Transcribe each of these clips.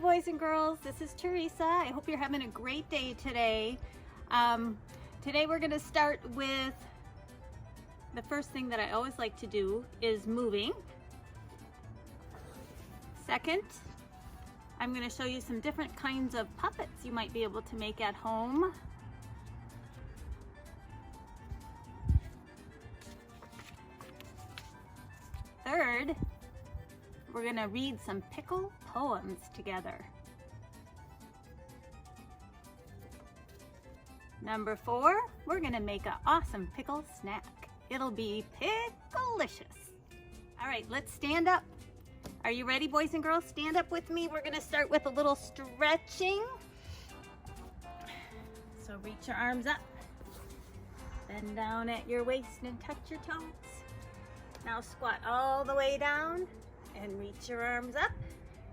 boys and girls, this is Teresa. I hope you're having a great day today. Today we're going to start with the first thing that I always like to do is moving. Second, I'm going to show you some different kinds of puppets you might be able to make at home. Third, we're going to read some pickle poems together. Number 4, we're going to make an awesome pickle snack. It'll be picklelicious. All right, let's stand up. Are you ready, boys and girls? Stand up with me. We're going to start with a little stretching. So reach your arms up. Bend down at your waist and touch your toes. Now squat all the way down and reach your arms up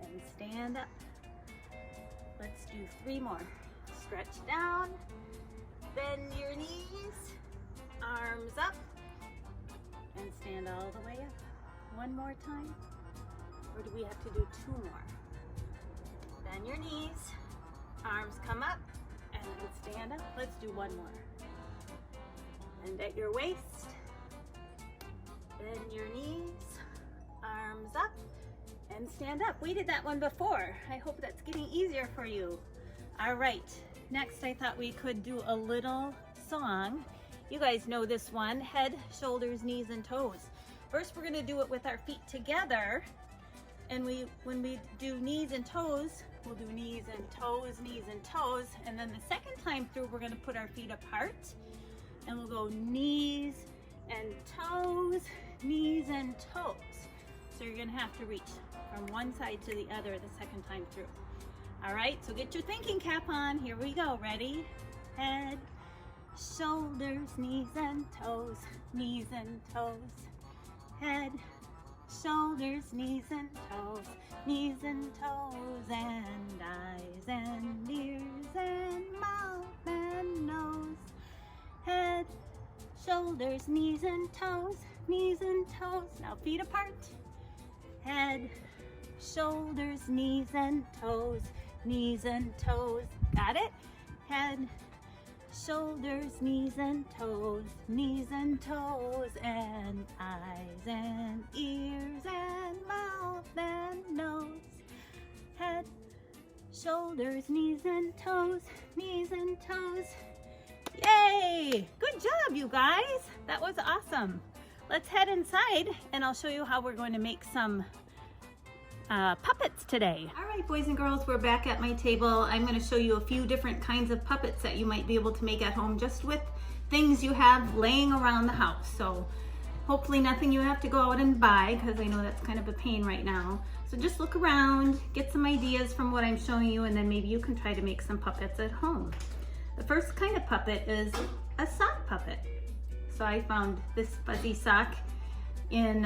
and stand up. Let's do 3 more. Stretch down, bend your knees, arms up, and stand all the way up. 1 more time. Or do we have to do 2 more? Bend your knees, arms come up, and then stand up. Let's do 1 more. Bend at your waist, bend your knees, arms up, and stand up. We did that one before. I hope that's getting easier for you. All right, next I thought we could do a little song. You guys know this one, head, shoulders, knees, and toes. First, we're gonna do it with our feet together. And when we do knees and toes, we'll do knees and toes, and then the second time through, we're gonna put our feet apart, and we'll go knees and toes, knees and toes. So you're gonna have to reach from one side to the other the second time through. All right, so get your thinking cap on. Here we go, ready? Head, shoulders, knees and toes, knees and toes. Head, shoulders, knees and toes, knees and toes, and eyes and ears and mouth and nose. Head, shoulders, knees and toes, knees and toes. Now feet apart. Head, shoulders, knees and toes, knees and toes. Got it? Head, shoulders, knees and toes, and eyes and ears and mouth and nose. Head, shoulders, knees and toes, Yay! Good job, you guys. That was awesome. Let's head inside and I'll show you how we're going to make some puppets today. All right, boys and girls, we're back at my table. I'm going to show you a few different kinds of puppets that you might be able to make at home just with things you have laying around the house. So hopefully nothing you have to go out and buy, because I know that's kind of a pain right now. So just look around, get some ideas from what I'm showing you, and then maybe you can try to make some puppets at home. The first kind of puppet is a sock puppet. So I found this fuzzy sock in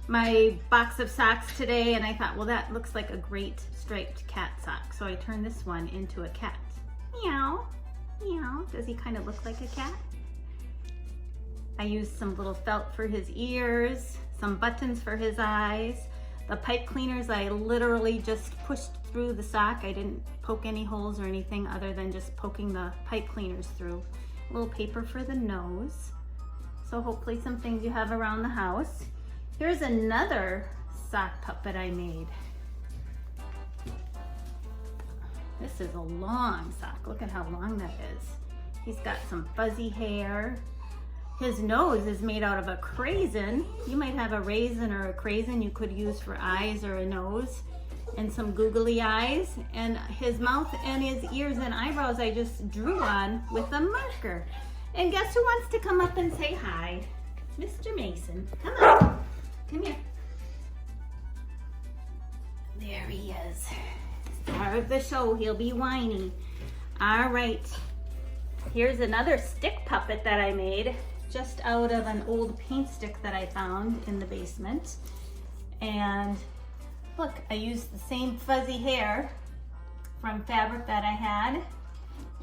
my box of socks today, and I thought, well, that looks like a great striped cat sock. So I turned this one into a cat. Meow, meow. Does he kind of look like a cat? I used some little felt for his ears, some buttons for his eyes. The pipe cleaners, I literally just pushed through the sock. I didn't poke any holes or anything other than just poking the pipe cleaners through. A little paper for the nose. So hopefully some things you have around the house. Here's another sock puppet I made. This is a long sock. Look at how long that is. He's got some fuzzy hair. His nose is made out of a craisin. You might have a raisin or a craisin you could use for eyes or a nose, and some googly eyes. And his mouth and his ears and eyebrows I just drew on with a marker. And guess who wants to come up and say hi? Mr. Mason. Come on. Come here. There he is. Star of the show. He'll be whiny. All right. Here's another stick puppet that I made just out of an old paint stick that I found in the basement. And look, I used the same fuzzy hair from fabric that I had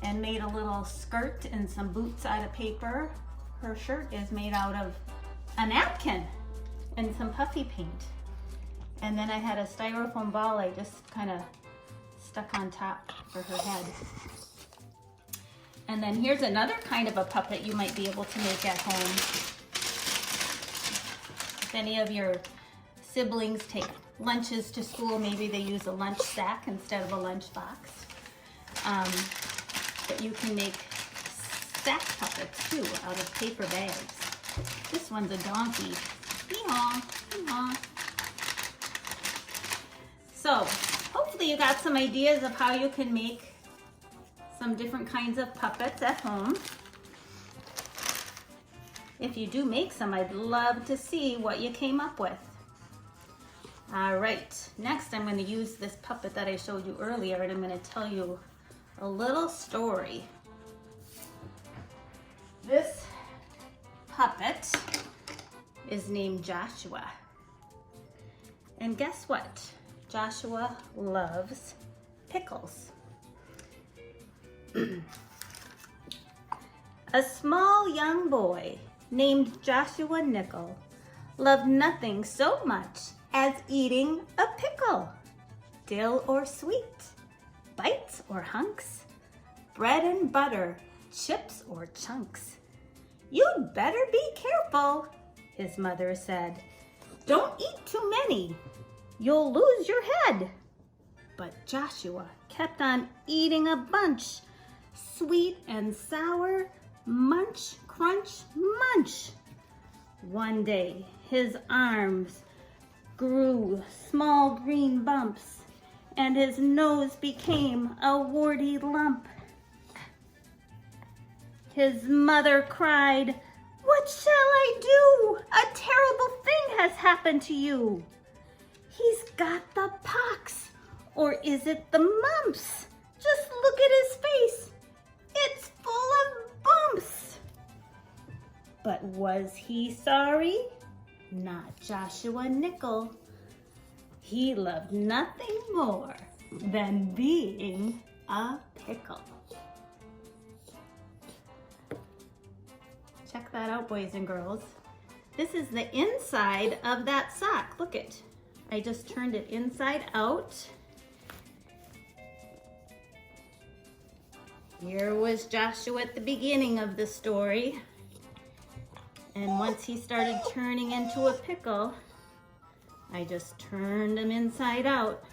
and made a little skirt and some boots out of paper. Her shirt is made out of a napkin and some puffy paint. And then I had a styrofoam ball I just kind of stuck on top for her head. And then here's another kind of a puppet you might be able to make at home. If any of your siblings take lunches to school, maybe they use a lunch sack instead of a lunch box. But you can make sack puppets too out of paper bags. This one's a donkey. Hee-haw, hee-haw. So hopefully you got some ideas of how you can make some different kinds of puppets at home. If you do make some, I'd love to see what you came up with. All right, next I'm going to use this puppet that I showed you earlier, and I'm going to tell you a little story. This puppet is named Joshua. And guess what? Joshua loves pickles. A small young boy named Joshua Nickel loved nothing so much as eating a pickle, dill or sweet, bites or hunks, bread and butter, chips or chunks. You'd better be careful, his mother said. Don't eat too many, you'll lose your head. But Joshua kept on eating a bunch, sweet and sour, munch, crunch, munch. One day, his arms grew small green bumps, and his nose became a warty lump. His mother cried, "What shall I do? A terrible thing has happened to you." "He's got the pox, or is it the mumps? Just look at his face. It's full of bumps." But was he sorry? Not Joshua Nickel. He loved nothing more than being a pickle. Check that out, boys and girls. This is the inside of that sock. Look it. I just turned it inside out. Here was Joshua at the beginning of the story. And once he started turning into a pickle, I just turned him inside out.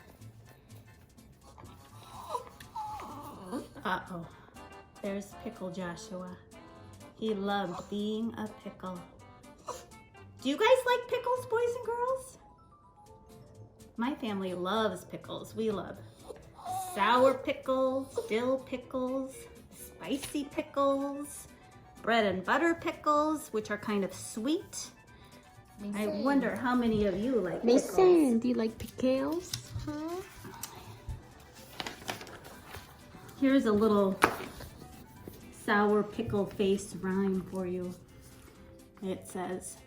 Uh-oh, there's Pickle Joshua. He loved being a pickle. Do you guys like pickles, boys and girls? My family loves pickles. We love sour pickles, dill pickles, spicy pickles, bread and butter pickles, which are kind of sweet. I wonder how many of you like pickles. Do you like pickles? Huh? Here's a little sour pickle face rhyme for you. It says,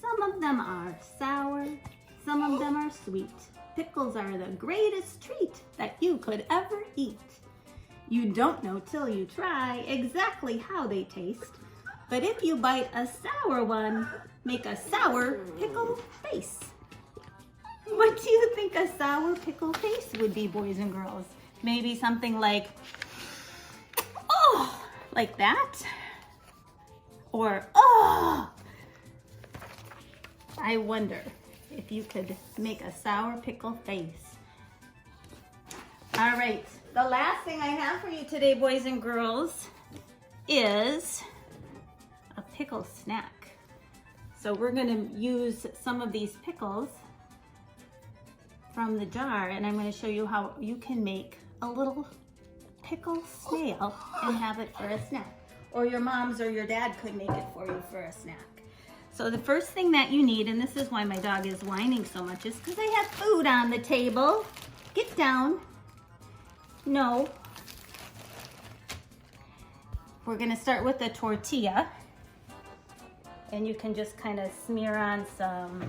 some of them are sour, some of them are sweet. Pickles are the greatest treat that you could ever eat. You don't know till you try exactly how they taste, but if you bite a sour one, make a sour pickle face. What do you think a sour pickle face would be, boys and girls? Maybe something like, oh, like that? Or, oh! I wonder if you could make a sour pickle face. All right, the last thing I have for you today, boys and girls, is a pickle snack. So we're gonna use some of these pickles from the jar, and I'm gonna show you how you can make a little pickle snail and have it for a snack. Or your moms or your dad could make it for you for a snack. So the first thing that you need, and this is why my dog is whining so much, is because I have food on the table. Get down. No. We're gonna start with the tortilla. And you can just kind of smear on some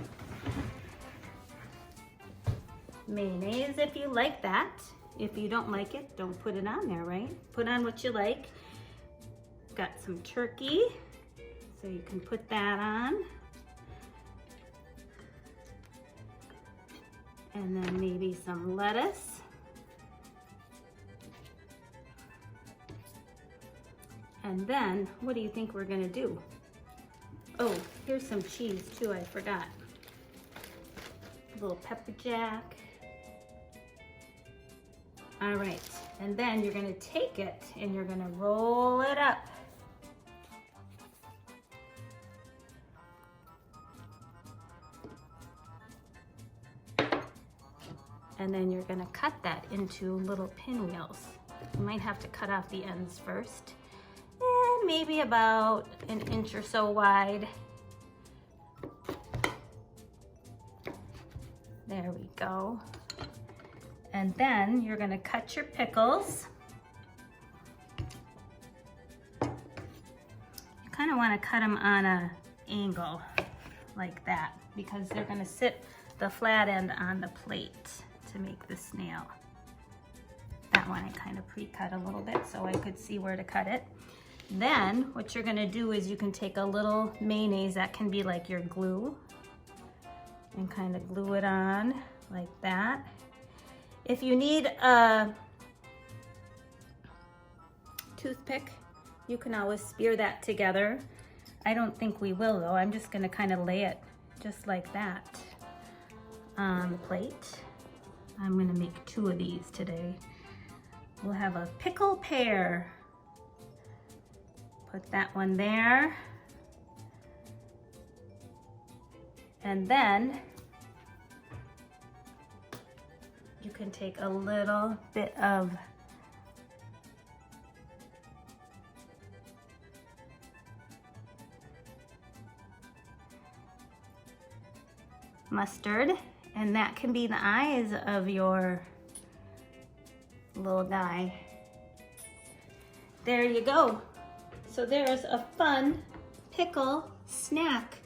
mayonnaise if you like that. If you don't like it, don't put it on there, right? Put on what you like. Got some turkey, so you can put that on. And then maybe some lettuce. And then, what do you think we're gonna do? Oh, here's some cheese too, I forgot. A little pepper jack. All right, and then you're gonna take it and you're gonna roll it up. And then you're gonna cut that into little pinwheels. You might have to cut off the ends first. And maybe about an inch or so wide. There we go. And then you're gonna cut your pickles. You kind of want to cut them on an angle like that because they're gonna sit the flat end on the plate to make the snail. That one I kind of pre-cut a little bit so I could see where to cut it. Then what you're gonna do is you can take a little mayonnaise that can be like your glue and kind of glue it on like that. If you need a toothpick, you can always spear that together. I don't think we will though. I'm just gonna kind of lay it just like that on the plate. I'm gonna make 2 of these today. We'll have a pickle pear. Put that one there. And then you can take a little bit of mustard, and that can be the eyes of your little guy. There you go. So there's a fun pickle snack.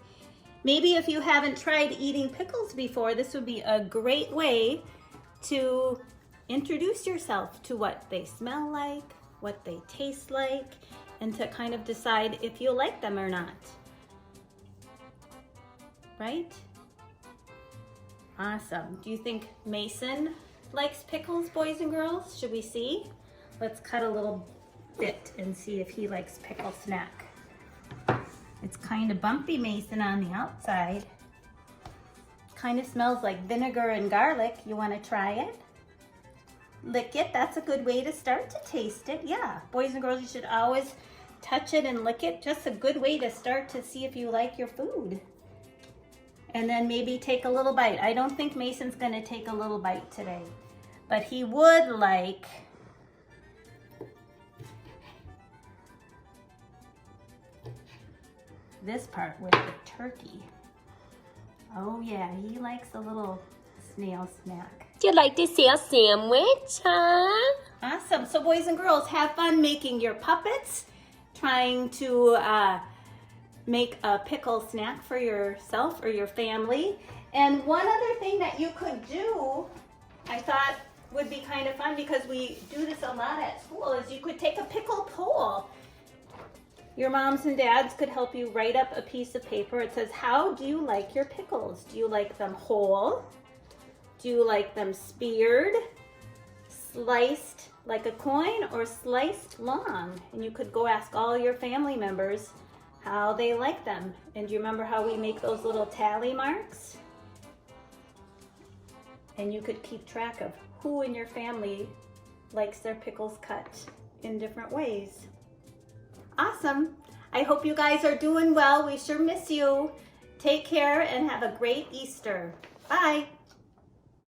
Maybe if you haven't tried eating pickles before, this would be a great way to introduce yourself to what they smell like, what they taste like, and to kind of decide if you like them or not. Right? Awesome. Do you think Mason likes pickles, boys and girls? Should we see? Let's cut a little bit and see if he likes pickle snack. It's kind of bumpy, Mason, on the outside. Kind of smells like vinegar and garlic. You want to try it? Lick it. That's a good way to start to taste it. Yeah, boys and girls, you should always touch it and lick it. Just a good way to start to see if you like your food. And then maybe take a little bite. I don't think Mason's going to take a little bite today, but he would like this part with the turkey. Oh yeah, he likes a little snail snack. You like to see a sandwich, huh? Awesome. So boys and girls, have fun making your puppets, trying to make a pickle snack for yourself or your family. And one other thing that you could do, I thought would be kind of fun because we do this a lot at school, is you could take a pickle poll. Your moms and dads could help you write up a piece of paper. It says, how do you like your pickles? Do you like them whole? Do you like them speared, sliced like a coin, or sliced long? And you could go ask all your family members how they like them. And do you remember how we make those little tally marks? And you could keep track of who in your family likes their pickles cut in different ways. Awesome. I hope you guys are doing well. We sure miss you. Take care and have a great Easter. Bye.